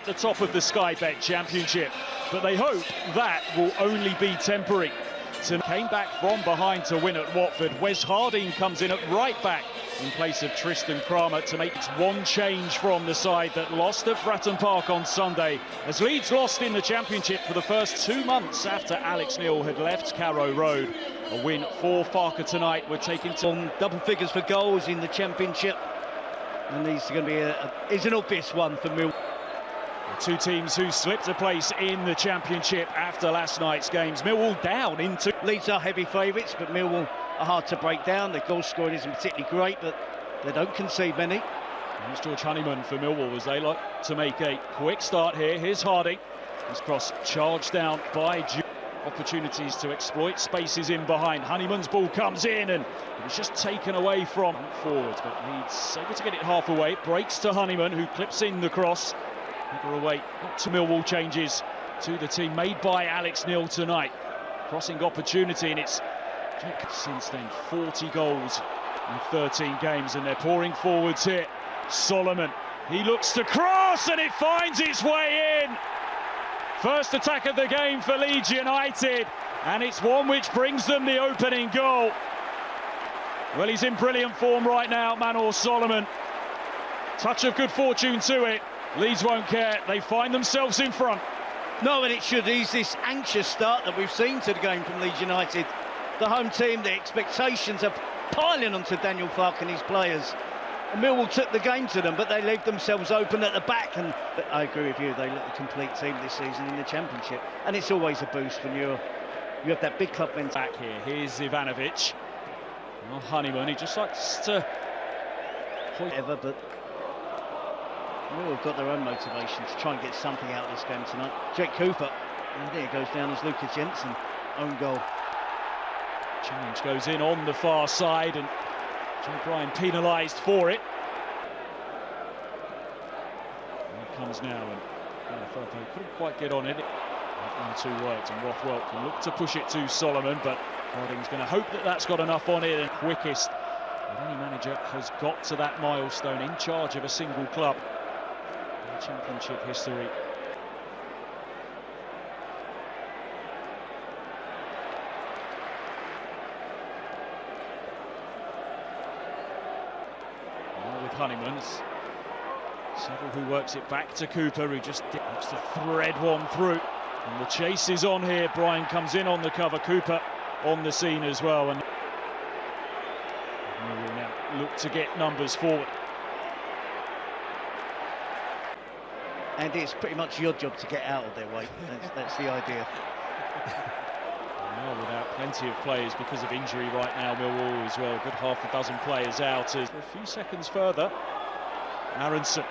at the top of the Sky Bet Championship, but they hope that will only be temporary. Came back from behind to win at Watford. Wes Harding comes in at right back in place of Tristan Kramer to make one change from the side that lost at Fratton Park on Sunday, as Leeds lost in the Championship for the first 2 months after Alex Neil had left Carrow Road. A win for Farker tonight. We're taking on double figures for goals in the Championship, and these are going to be is an obvious one for Mill. Two teams who slipped a place in the Championship after last night's games. Millwall down into... Leeds are heavy favourites, but Millwall are hard to break down. Their goal scoring isn't particularly great, but they don't concede many. Here's George Honeyman for Millwall as they like to make a quick start here. Here's Harding. His cross charged down by opportunities to exploit spaces in behind. Honeyman's ball comes in and it was just taken away from forwards, but Leeds able to get it half away. Breaks to Honeyman, who clips in the cross. Away, not to Millwall changes to the team made by Alex Neil tonight. Crossing opportunity, and it's since then 40 goals in 13 games, and they're pouring forwards here. Solomon, he looks to cross, and it finds its way in. First attack of the game for Leeds United, and it's one which brings them the opening goal. Well, he's in brilliant form right now, Manor Solomon. Touch of good fortune to it. Leeds won't care, they find themselves in front. No, and it should ease this anxious start that we've seen to the game from Leeds United. The home team, the expectations are piling onto Daniel Farke and his players. And Millwall took the game to them, but they left themselves open at the back. And I agree with you, they look a complete team this season in the Championship. And it's always a boost when you have that big club mentality. Back here, here's Ivanovic. Well, Honeyman, he just likes to... Whatever, but... Millwall have got their own motivation to try and get something out of this game tonight. Jake Cooper, and there he goes down as Lucas Jensen, own goal. Challenge goes in on the far side, and Joe Bryan penalised for it. And it comes now, and Farke couldn't quite get on it. 1-2 worked, and Rothwell can look to push it to Solomon, but Harding's going to hope that that's got enough on it. And quickest that any manager has got to that milestone in charge of a single club. Championship history. Now with Honeyman's, Seville who works it back to Cooper, who just looks to thread one through, and the chase is on here. Bryan comes in on the cover, Cooper on the scene as well, and we will now look to get numbers forward. And it's pretty much your job to get out of their way. That's the idea. Well, without plenty of players because of injury right now, Millwall as well. Good half a dozen players out. As a few seconds further, Aronson,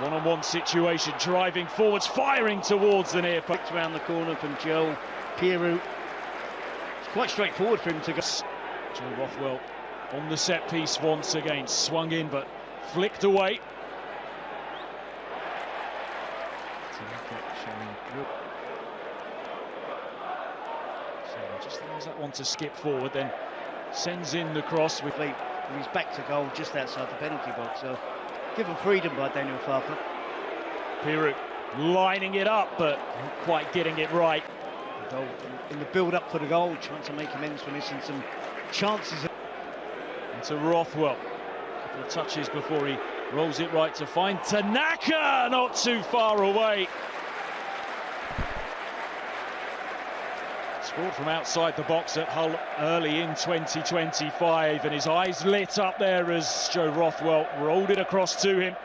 one-on-one situation, driving forwards, firing towards the near post. Around the corner from Joel Piru. It's quite straightforward for him to go. Joe Rothwell on the set piece once again, swung in but flicked away. So just allows that one to skip forward, then sends in the cross with he's back to goal just outside the penalty box. So given freedom by Daniel Farke. Piru lining it up, but not quite getting it right. In the build-up for the goal, trying to make amends for missing some chances. Into Rothwell. A couple of touches before he rolls it right to find Tanaka, not too far away. Scored from outside the box at Hull early in 2025, and his eyes lit up there as Joe Rothwell rolled it across to him.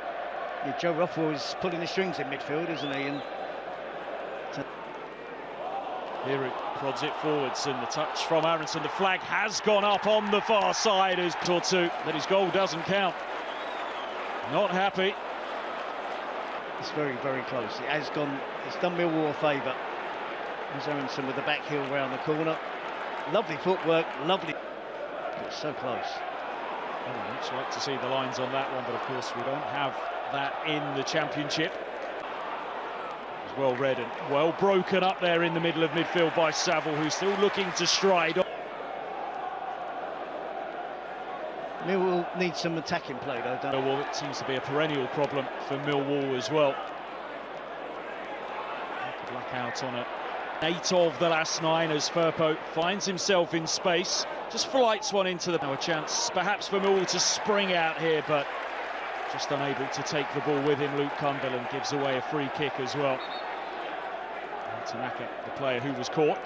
Yeah, Joe Rothwell is pulling the strings in midfield, isn't he? And here it prods it forwards, and the touch from Aronson. The flag has gone up on the far side as Tortu, but his goal doesn't count. Not happy. It's very, very close. It has gone. It's done Millwall a favour. There's Aronson with the back heel round the corner. Lovely footwork, lovely. It's so close. I'd just like to see the lines on that one, but of course we don't have that in the Championship. It was well read and well broken up there in the middle of midfield by Saville, who's still looking to stride on. Millwall needs some attacking play though, don't Millwall, it seems to be a perennial problem for Millwall as well. Luck out on it. 8 of the last 9 as Firpo finds himself in space. Just flights one into the... Now a chance perhaps for Millwall to spring out here, but just unable to take the ball with him. Luke Cumberland gives away a free kick as well. And Tanaka, the player who was caught.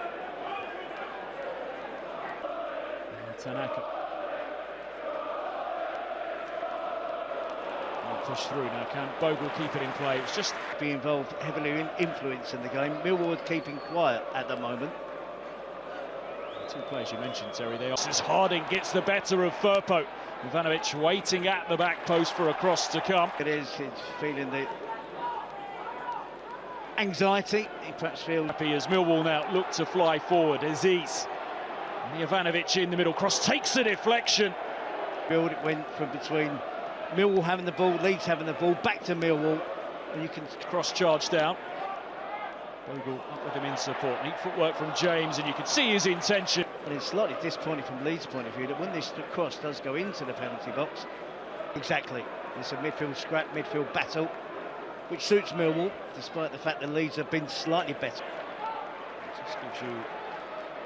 And Tanaka. Push through now. Can Bogle keep it in play? It's just be involved heavily in influencing the game. Millwall are keeping quiet at the moment. The 2 players you mentioned, Terry. They are. As Harding gets the better of Firpo. Ivanovic waiting at the back post for a cross to come. It's feeling the anxiety. He perhaps feels happy as Millwall now look to fly forward. Aziz. And Ivanovic in the middle. Cross takes a deflection. Build it went from between Millwall having the ball, Leeds having the ball, back to Millwall, and you can cross charge down. Bogle up with him in support. Neat footwork from James, and you can see his intention. And it's slightly disappointing from Leeds' point of view that when this cross does go into the penalty box, exactly, it's a midfield scrap, midfield battle, which suits Millwall, despite the fact that Leeds have been slightly better. It just gives you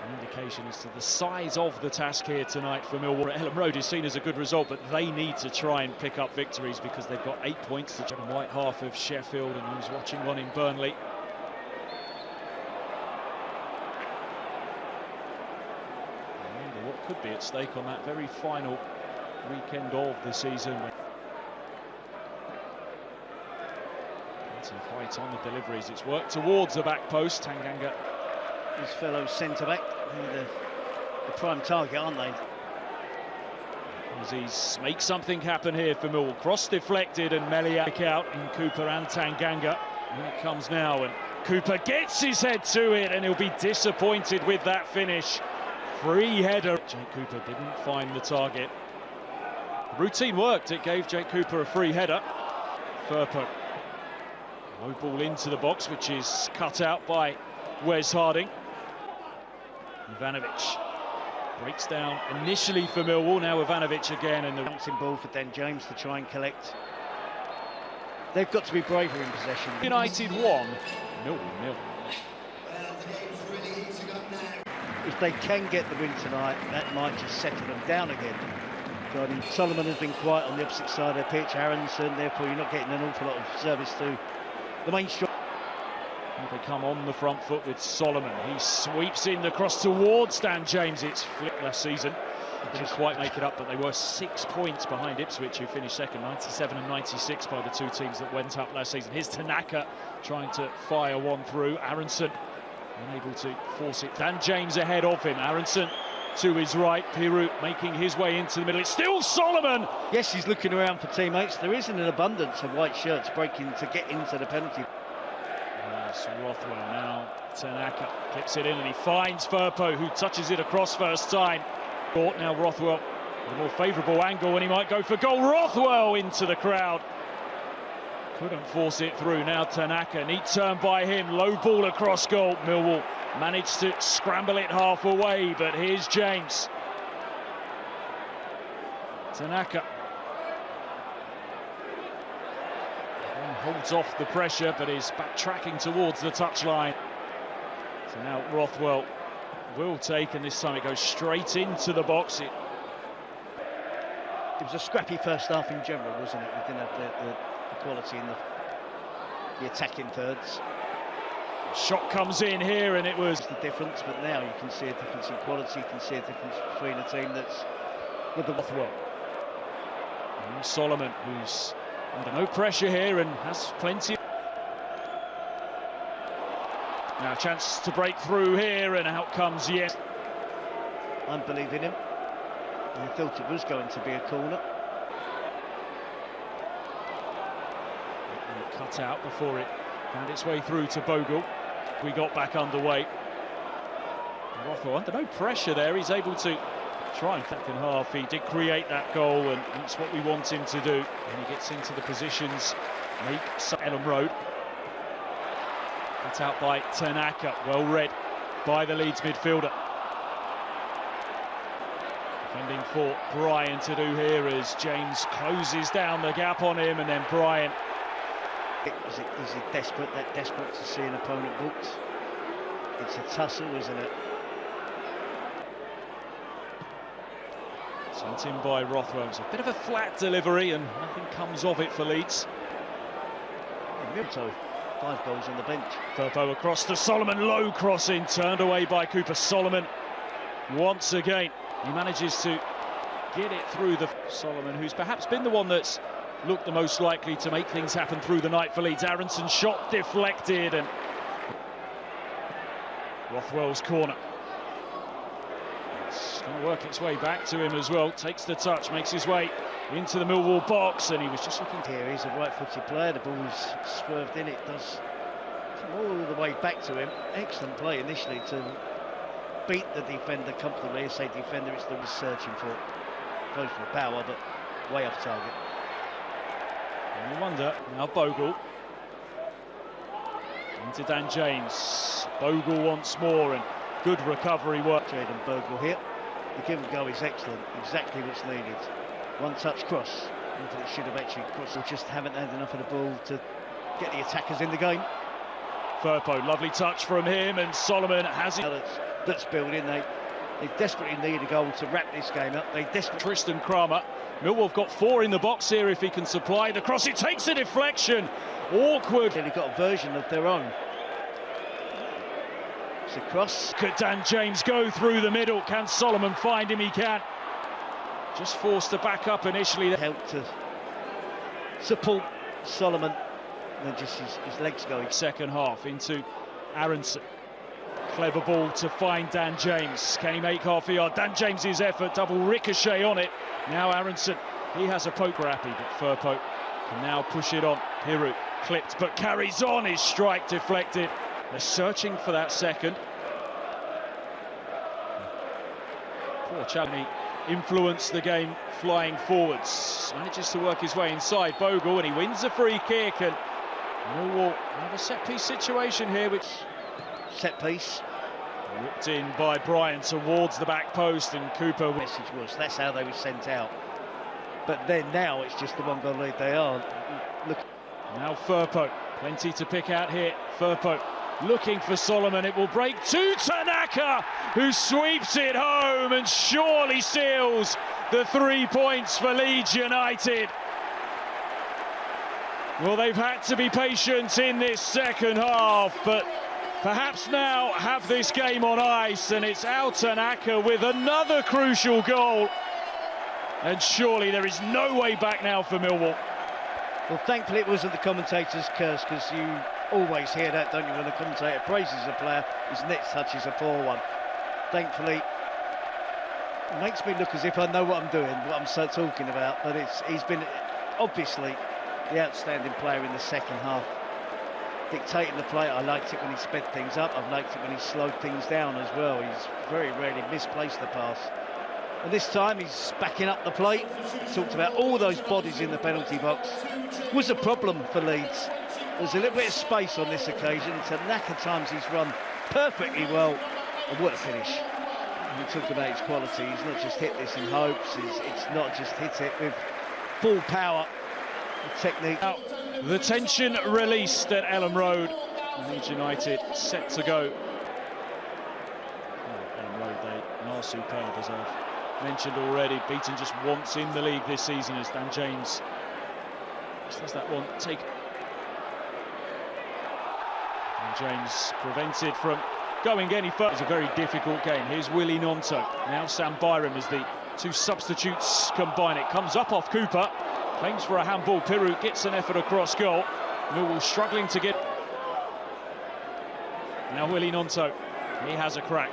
an indication as to the size of the task here tonight for Millwall. Ellen Road is seen as a good result, but they need to try and pick up victories because they've got 8 points to the white half of Sheffield, and who's watching one in Burnley. I wonder what could be at stake on that very final weekend of the season. Plenty of height on the deliveries. It's worked towards the back post. Tanganga, his fellow centre-back, the prime target, aren't they? Aziz makes something happen here for Millwall. Cross deflected and Meliak out in Cooper and Tanganga. And it comes now, and Cooper gets his head to it, and he'll be disappointed with that finish. Free header. Jake Cooper didn't find the target. Routine worked. It gave Jake Cooper a free header. Firpo. Low ball into the box, which is cut out by Wes Harding. Ivanovic breaks down initially for Millwall, now Ivanovic again, and the bouncing ball for Dan James to try and collect. They've got to be braver in possession. United 1, Millwall 0. If they can get the win tonight, that might just settle them down again. Solomon has been quiet on the opposite side of the pitch, Aronson, therefore you're not getting an awful lot of service to the main strike. They come on the front foot with Solomon. He sweeps in the cross towards Dan James. It's flipped last season. Didn't quite make it up, but they were 6 points behind Ipswich, who finished second, 97 and 96 by the 2 teams that went up last season. Here's Tanaka trying to fire one through. Aronson unable to force it. Dan James ahead of him. Aronson to his right. Pirou making his way into the middle. It's still Solomon. Yes, he's looking around for teammates. There isn't an abundance of white shirts breaking to get into the penalty. Rothwell now. Tanaka clips it in and he finds Firpo, who touches it across first time. Caught now Rothwell with a more favourable angle, and he might go for goal. Rothwell into the crowd. Couldn't force it through. Now Tanaka, neat turn by him. Low ball across goal. Millwall managed to scramble it half away, but here's James. Tanaka. Holds off the pressure, but is backtracking towards the touchline. So now Rothwell will take, and this time it goes straight into the box. It was a scrappy first half in general, wasn't it? We didn't have the quality in the attacking thirds. Shot comes in here, and it was the difference, but now you can see a difference in quality. You can see a difference between a team that's with the Rothwell. And Solomon, who's under no pressure here and has plenty. Now a chance to break through here, and out comes Yes. I'm believing him. I thought it was going to be a corner. Cut out before it found its way through to Bogle. We got back underway. Rothwell under no pressure there. He's able to try and second half. He did create that goal, and that's what we want him to do. And he gets into the positions, make Ellen Road. Cut out by Tanaka, well read by the Leeds midfielder. Defending for Bryan to do here as James closes down the gap on him, and then Bryan Is he desperate, that desperate to see an opponent booked? It's a tussle, isn't it? Sent in by Rothwell. It's a bit of a flat delivery and nothing comes of it for Leeds. So 5 goals on the bench. Firpo across to Solomon, low crossing, turned away by Cooper. Solomon once again, he manages to get it through the Solomon, who's perhaps been the one that's looked the most likely to make things happen through the night for Leeds. Aronson's shot deflected and Rothwell's corner. It's going to work its way back to him as well. Takes the touch, makes his way into the Millwall box, and he was just looking here. He's a right-footed player. The ball's swerved in. It does come all the way back to him. Excellent play initially to beat the defender comfortably. I say defender, it's the one searching for. Goes for power, but way off target. No wonder. Now Bogle into Dan James. Bogle once more, and good recovery work. Jaden Bogle here. The give and go is excellent. Exactly what's needed. One touch cross. It should have actually crossed. We just haven't had enough of the ball to get the attackers in the game. Firpo, lovely touch from him, and Solomon has it. That's building. They desperately need a goal to wrap this game up. Tristan Kramer. Millwall have got 4 in the box here if he can supply the cross. It takes a deflection. Awkward. They've got a version of their own. It's a cross. Could Dan James go through the middle? Can Solomon find him? He can. Just forced to back up initially. Helped to support Solomon. And then just his legs going. Second half into Aronson. Clever ball to find Dan James. Can he make half a yard? Dan James's effort, double ricochet on it. Now Aronson, he has a poker happy, but Firpo can now push it on. Hiru clipped, but carries on. His strike deflected. They're searching for that second. Poor Chalmey influenced the game flying forwards. Manages to work his way inside Bogle, and he wins a free kick. And Millwall have a set-piece situation here, which... Set piece. Whipped in by Bryan towards the back post, and Cooper... Message was, that's how they were sent out. But then now it's just the 1-goal lead they are. Look. Now Firpo, plenty to pick out here. Firpo looking for Solomon, it will break to Tanaka, who sweeps it home and surely seals the 3 points for Leeds United. Well, they've had to be patient in this second half, but perhaps now have this game on ice, and it's Al Tanaka with another crucial goal. And surely there is no way back now for Millwall. Well, thankfully it wasn't the commentator's curse, because you always hear that, don't you, when the commentator praises a player, his next touch is a poor one. Thankfully, it makes me look as if I know what I'm doing, what I'm so talking about, but he's been obviously the outstanding player in the second half. Dictating the play. I liked it when he sped things up. I've liked it when he slowed things down as well. He's very rarely misplaced the pass. And this time he's backing up the play. Talked about all those bodies in the penalty box. Was a problem for Leeds. There's a little bit of space on this occasion. Tanaka times he's run perfectly well. And what a finish. We talk about his quality. He's not just hit this in hopes. It's not just hit it with full power. Technique. The tension released at Elland Road. Leeds United set to go. Elland Road, they are superb, as I've mentioned already. Beaten just once in the league this season as Dan James does that one. Dan James prevented from going any further. It's a very difficult game. Here's Willie Nonto. Now Sam Byram as the 2 substitutes combine. It comes up off Cooper. Claims for a handball. Piru gets an effort across goal. Millwall struggling to get... Now Willie Nonto, he has a crack.